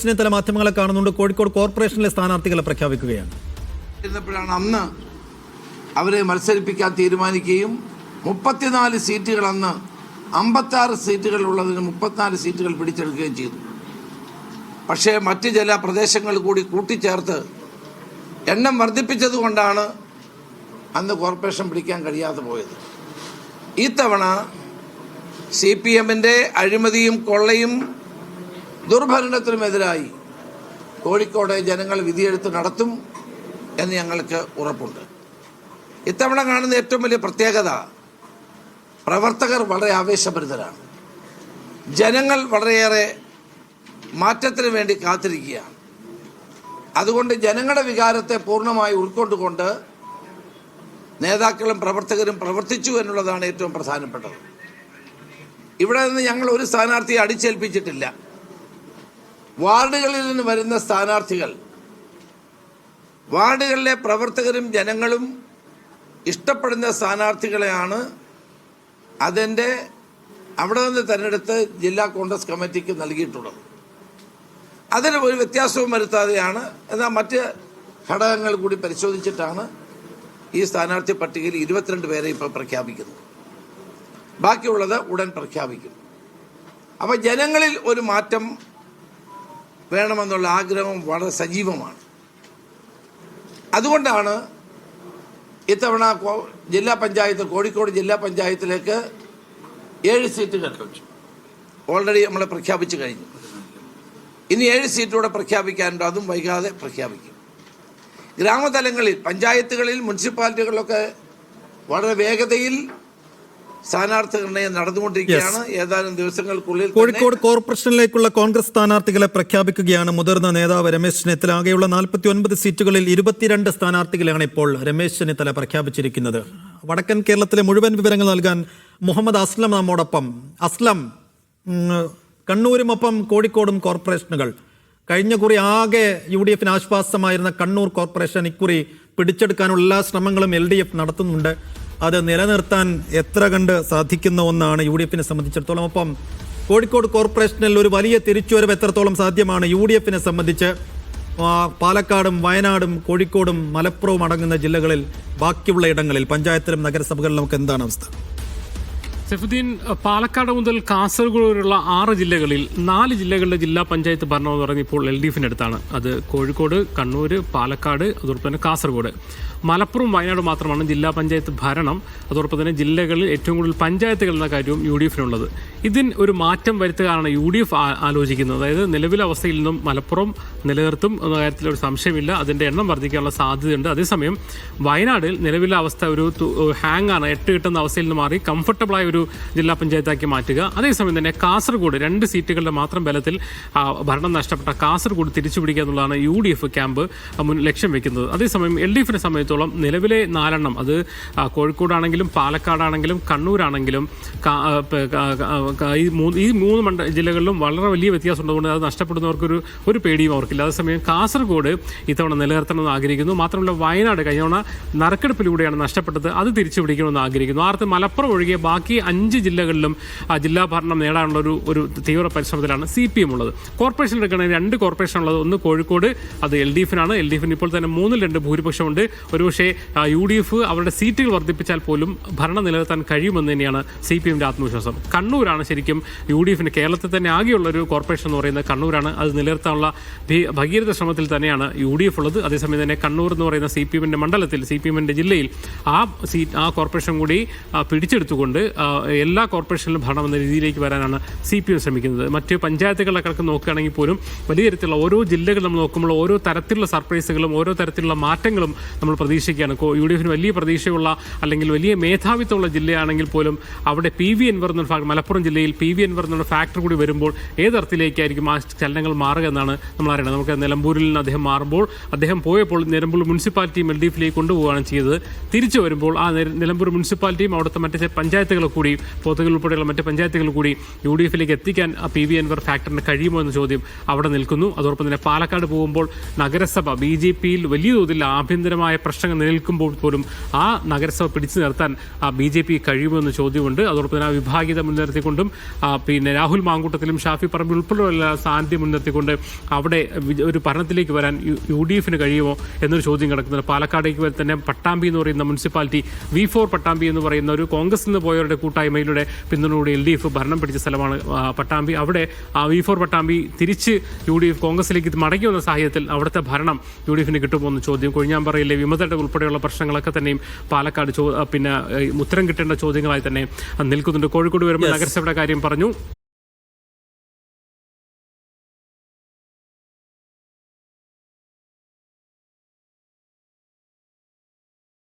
രമേശ് ചെന്നിത്തല മാധ്യമങ്ങളെ കാണുന്നുണ്ട്. കോഴിക്കോട് കോർപ്പറേഷനിലെ സ്ഥാനാർത്ഥികളെ പ്രഖ്യാപിക്കുകയാണ്. അന്ന് അവരെ മത്സരിപ്പിക്കാൻ തീരുമാനിക്കുകയും 34 സീറ്റുകൾ അന്ന് 56 സീറ്റുകൾ ഉള്ളതിന് 34 സീറ്റുകൾ പിടിച്ചെടുക്കുകയും ചെയ്തു. പക്ഷേ മറ്റ് ചില പ്രദേശങ്ങൾ കൂടി കൂട്ടിച്ചേർത്ത് എണ്ണം വർദ്ധിപ്പിച്ചതുകൊണ്ടാണ് അന്ന് കോർപ്പറേഷൻ പിടിക്കാൻ കഴിയാതെ പോയത്. ഈ തവണ CPMന്റെ അഴിമതിയും കൊള്ളയും ദുർഭരണത്തിനുമെതിരായി കോഴിക്കോട് ജനങ്ങൾ വിധിയെഴുത്ത് നടത്തും എന്ന് ഞങ്ങൾക്ക് ഉറപ്പുണ്ട്. ഇത്തവണ കാണുന്ന ഏറ്റവും വലിയ പ്രത്യേകത പ്രവർത്തകർ വളരെ ആവേശഭരിതരാണ്. ജനങ്ങൾ വളരെയേറെ മാറ്റത്തിന് വേണ്ടി കാത്തിരിക്കുകയാണ്. അതുകൊണ്ട് ജനങ്ങളുടെ വികാരത്തെ പൂർണ്ണമായി ഉൾക്കൊണ്ടുകൊണ്ട് നേതാക്കളും പ്രവർത്തകരും പ്രവർത്തിച്ചു എന്നുള്ളതാണ് ഏറ്റവും പ്രധാനപ്പെട്ടത്. ഇവിടെ നിന്ന് ഞങ്ങൾ ഒരു സ്ഥാനാർത്ഥിയെ അടിച്ചേൽപ്പിച്ചിട്ടില്ല. വാർഡുകളിൽ നിന്ന് വരുന്ന സ്ഥാനാർത്ഥികൾ വാർഡുകളിലെ പ്രവർത്തകരും ജനങ്ങളും ഇഷ്ടപ്പെടുന്ന സ്ഥാനാർത്ഥികളെയാണ് അവിടെ നിന്ന് തിരഞ്ഞെടുത്ത് ജില്ലാ കോൺഗ്രസ് കമ്മിറ്റിക്ക് നൽകിയിട്ടുള്ളത്. അതിന് ഒരു വ്യത്യാസവും വരുത്താതെയാണ്. എന്നാൽ മറ്റ് ഘടകങ്ങൾ കൂടി പരിശോധിച്ചിട്ടാണ് ഈ സ്ഥാനാർത്ഥി പട്ടികയിൽ 22 പേരെ ഇപ്പോൾ പ്രഖ്യാപിക്കുന്നത്. ബാക്കിയുള്ളത് ഉടൻ പ്രഖ്യാപിക്കും. അപ്പോൾ ജനങ്ങളിൽ ഒരു മാറ്റം വേണമെന്നുള്ള ആഗ്രഹം വളരെ സജീവമാണ്. അതുകൊണ്ടാണ് ഇത്തവണ ജില്ലാ പഞ്ചായത്ത് കോഴിക്കോട് ജില്ലാ പഞ്ചായത്തിലേക്ക് 7 സീറ്റുകൾ ഓൾറെഡി നമ്മൾ പ്രഖ്യാപിച്ചു കഴിഞ്ഞു. ഇനി 7 സീറ്റൂടെ പ്രഖ്യാപിക്കാനുണ്ട്. അതും വൈകാതെ പ്രഖ്യാപിക്കും. ഗ്രാമതലങ്ങളിൽ പഞ്ചായത്തുകളിൽ മുനിസിപ്പാലിറ്റികളിലൊക്കെ വളരെ വേഗതയിൽ സ്ഥാനാർത്ഥി നിർണയം നടന്നുകൊണ്ടിരിക്കുകയാണ്. ഏതാനും ദിവസങ്ങൾക്കുള്ളിൽ കോഴിക്കോട് കോർപ്പറേഷനിലേക്കുള്ള കോൺഗ്രസ് സ്ഥാനാർത്ഥികളെ പ്രഖ്യാപിക്കുകയാണ്. മുതിർന്ന നേതാവ് രമേശ് ചെന്നിത്തല ആകെയുള്ള 49 സീറ്റുകളിൽ 22 സ്ഥാനാർത്ഥികളെയാണ് ഇപ്പോൾ രമേശ് ചെന്നിത്തല പ്രഖ്യാപിച്ചിരിക്കുന്നത്. വടക്കൻ കേരളത്തിലെ മുഴുവൻ വിവരങ്ങൾ നൽകാൻ മുഹമ്മദ് അസ്ലം നമ്മോടൊപ്പം. അസ്ലം, കണ്ണൂരുമൊപ്പം കോഴിക്കോടും കോർപ്പറേഷനുകൾ. കഴിഞ്ഞ കുറി ആകെ UDF ആശ്വാസമായിരുന്ന കണ്ണൂർ കോർപ്പറേഷൻ ഇക്കുറി പിടിച്ചെടുക്കാനുള്ള എല്ലാ ശ്രമങ്ങളും LDF നടത്തുന്നുണ്ട്. അത് നിലനിർത്താൻ എത്ര കണ്ട് സാധിക്കുന്ന ഒന്നാണ് UDF സംബന്ധിച്ചിടത്തോളം. ഒപ്പം കോഴിക്കോട് കോർപ്പറേഷനിൽ ഒരു വലിയ തിരിച്ചുവരവ് എത്രത്തോളം സാധ്യമാണ് UDF സംബന്ധിച്ച്? പാലക്കാടും വയനാടും കോഴിക്കോടും മലപ്പുറവും അടങ്ങുന്ന ജില്ലകളിൽ ബാക്കിയുള്ള ഇടങ്ങളിൽ പഞ്ചായത്തിലും നഗരസഭകളിലും നമുക്ക് എന്താണ് അവസ്ഥ? സൈഫുദ്ദീൻ, പാലക്കാട് മുതൽ കാസർഗോഡ് വരെയുള്ള 6 ജില്ലകളിൽ 4 ജില്ലകളിലെ ജില്ലാ പഞ്ചായത്ത് ഭരണം എന്ന് പറയുന്നത് ഇപ്പോൾ LDF അടുത്താണ്. അത് കോഴിക്കോട്, കണ്ണൂർ, പാലക്കാട്, അതോടൊപ്പം തന്നെ കാസർഗോഡ്. മലപ്പുറം, വയനാട് മാത്രമാണ് ജില്ലാ പഞ്ചായത്ത് ഭരണം. അതോടൊപ്പം തന്നെ ജില്ലകളിൽ ഏറ്റവും കൂടുതൽ പഞ്ചായത്തുകൾ എന്ന കാര്യവും UDF ഇതിന് ഒരു മാറ്റം വരുത്തുകയാണ് UDF ആലോചിക്കുന്നത്. അതായത് നിലവിലെ അവസ്ഥയിൽ നിന്നും മലപ്പുറം നിലനിർത്തും എന്ന കാര്യത്തിൽ ഒരു സംശയമില്ല. അതിൻ്റെ എണ്ണം വർദ്ധിക്കാനുള്ള സാധ്യതയുണ്ട്. അതേസമയം വയനാടിൽ നിലവിലെ അവസ്ഥ ഒരു ഹാങ് ആണ്. 8 കിട്ടുന്ന അവസ്ഥയിൽ നിന്ന് മാറി കംഫർട്ടബിളായ ഒരു ജില്ലാ പഞ്ചായത്താക്കി മാറ്റുക. അതേസമയം തന്നെ കാസർഗോഡ് 2 സീറ്റുകളുടെ മാത്രം ബലത്തിൽ ഭരണം നഷ്ടപ്പെട്ട കാസർഗോഡ് തിരിച്ചുപിടിക്കുക എന്നുള്ളതാണ് UDF ക്യാമ്പ് ലക്ഷ്യം വെക്കുന്നത്. അതേസമയം LDF സംബന്ധിച്ചോളം നിലവിലെ 4 അത് കോഴിക്കോടാണെങ്കിലും പാലക്കാടാണെങ്കിലും കണ്ണൂരാണെങ്കിലും ഈ 3 ജില്ലകളിലും വളരെ വലിയ വ്യത്യാസം ഉള്ളതുകൊണ്ട് അത് നഷ്ടപ്പെടുന്നവർക്കൊരു പേടിയും അവർക്കില്ല. അതേസമയം കാസർഗോഡ് ഇത്തവണ നിലനിർത്തണമെന്ന് ആഗ്രഹിക്കുന്നു. മാത്രമല്ല വയനാട് കഴിഞ്ഞ തവണ നറുക്കെടുപ്പിലൂടെയാണ് നഷ്ടപ്പെട്ടത്. അത് തിരിച്ചു പിടിക്കണമെന്ന് ആഗ്രഹിക്കുന്നു. ആർത്ത് മലപ്പുറം ഒഴികെ ബാക്കി 5 ജില്ലകളിലും ജില്ലാ ഭരണം നേടാനുള്ള ഒരു തീവ്ര പരിശ്രമത്തിലാണ് CPM ഉള്ളത്. കോർപ്പറേഷൻ എടുക്കുകയാണെങ്കിൽ 2 കോർപ്പറേഷൻ ഉള്ളത്. ഒന്ന് കോഴിക്കോട്, അത് LDF ഇപ്പോൾ തന്നെ 3-2 ഭൂരിപക്ഷമുണ്ട്. ഒരുപക്ഷെ UDF അവരുടെ സീറ്റുകൾ വർദ്ധിപ്പിച്ചാൽ പോലും ഭരണം നിലനിർത്താൻ കഴിയുമെന്ന് തന്നെയാണ് CPMന്റെ ആത്മവിശ്വാസം. കണ്ണൂരാണ് ശരിക്കും UDF കേരളത്തിൽ തന്നെ ആകെയുള്ള ഒരു കോർപ്പറേഷൻ എന്ന് പറയുന്നത് കണ്ണൂരാണ്. അത് നിലനിർത്താനുള്ള ഭഗീരഥ ശ്രമത്തിൽ തന്നെയാണ് UDF ഉള്ളത്. അതേസമയം തന്നെ കണ്ണൂർ എന്ന് പറയുന്ന CPMന്റെ മണ്ഡലത്തിൽ CPMന്റെ ജില്ലയിൽ ആ കോർപ്പറേഷൻ കൂടി പിടിച്ചെടുത്തുകൊണ്ട് എല്ലാ കോർപ്പറേഷനിലും ഭരണം എന്ന രീതിയിലേക്ക് വരാനാണ് CPM ശ്രമിക്കുന്നത്. മറ്റ് പഞ്ചായത്തുകളുടെ കണക്ക് നോക്കുകയാണെങ്കിൽ പോലും വലിയ തരത്തിലുള്ള ഓരോ ജില്ലകൾ നമ്മൾ നോക്കുമ്പോൾ ഓരോ തരത്തിലുള്ള സർപ്രൈസുകളും ഓരോ തരത്തിലുള്ള മാറ്റങ്ങളും നമ്മൾ പ്രതീക്ഷിക്കുകയാണ്. UDF വലിയ പ്രതീക്ഷയുള്ള അല്ലെങ്കിൽ വലിയ മേധാവിത്വമുള്ള ജില്ലയാണെങ്കിൽ പോലും അവിടെ PV അൻവർ എന്ന മലപ്പുറം ജില്ലയിൽ PV അൻവർ എന്ന ഫാക്ടർ കൂടി വരുമ്പോൾ ഏതർത്ഥത്തിലേക്കായിരിക്കും ആ ചലനങ്ങൾ മാറുക എന്നാണ് നമ്മൾ അറിയണം. നമുക്ക് നിലമ്പൂരിൽ നിന്ന് അദ്ദേഹം പോയപ്പോൾ നിലമ്പൂർ മുനിസിപ്പാലിറ്റിയും LDF കൊണ്ടുപോവുകയാണ് ചെയ്തത്. തിരിച്ചു വരുമ്പോൾ ആ നിലമ്പൂർ മുനിസിപ്പാലിറ്റിയും അവിടുത്തെ മറ്റേ പഞ്ചായത്തുകൾ കൂടി കൂടി പോത്തുകൽ ഉൾപ്പെടെയുള്ള മറ്റ് പഞ്ചായത്തുകൾ കൂടി UDF-ലേക്ക് എത്തിക്കാൻ PV അൻവർ ഫാക്ടറിന് കഴിയുമോ എന്ന ചോദ്യം അവിടെ നിൽക്കുന്നു. അതോടൊപ്പം തന്നെ പാലക്കാട് പോകുമ്പോൾ നഗരസഭ BJP-യിൽ വലിയ തോതിൽ ആഭ്യന്തരമായ പ്രശ്നങ്ങൾ നിലനിൽക്കുമ്പോൾ പോലും ആ നഗരസഭ പിടിച്ചു നിർത്താൻ BJP കഴിയുമോ എന്ന ചോദ്യമുണ്ട്. അതോടൊപ്പം തന്നെ ആ വിഭാഗീയത മുൻനിർത്തിക്കൊണ്ടും പിന്നെ രാഹുൽ മാങ്കൂട്ടത്തിലും ഷാഫി പറമ്പിൽ ഉൾപ്പെടെയുള്ള സാന്നിധ്യം മുൻനിർത്തിക്കൊണ്ട് അവിടെ ഒരു ഭരണത്തിലേക്ക് വരാൻ UDF-ന് കഴിയുമോ എന്നൊരു ചോദ്യം കിടക്കുന്നുണ്ട്. പാലക്കാടേക്ക് തന്നെ പട്ടാമ്പി എന്ന് പറയുന്ന മുനിസിപ്പാലിറ്റി V4 പട്ടാമ്പി എന്ന് പറയുന്ന ഒരു കോൺഗ്രസ് നിന്ന് പോയവരുടെ കൂട്ടായ്മയിലൂടെ പിന്തുണയോടെ LDF ഭരണം പിടിച്ച സ്ഥലമാണ് പട്ടാമ്പി. അവിടെ ആ V4 പട്ടാമ്പി തിരിച്ച് UDF കോൺഗ്രസിലേക്ക് മടങ്ങി വന്ന സാഹചര്യത്തിൽ അവിടുത്തെ ഭരണം UDF-ന് കിട്ടുമോ എന്ന ചോദ്യം, കൊഴിഞ്ഞാമ്പാറയിലെ വിമതരുടെ ഉൾപ്പെടെയുള്ള പ്രശ്നങ്ങളൊക്കെ തന്നെയും പാലക്കാട് പിന്നെ ഉത്തരം കിട്ടേണ്ട ചോദ്യങ്ങളായി തന്നെ നിൽക്കുന്നുണ്ട്. കോഴിക്കോട് വരുമ്പോൾ നഗരസഭയുടെ കാര്യം പറഞ്ഞു.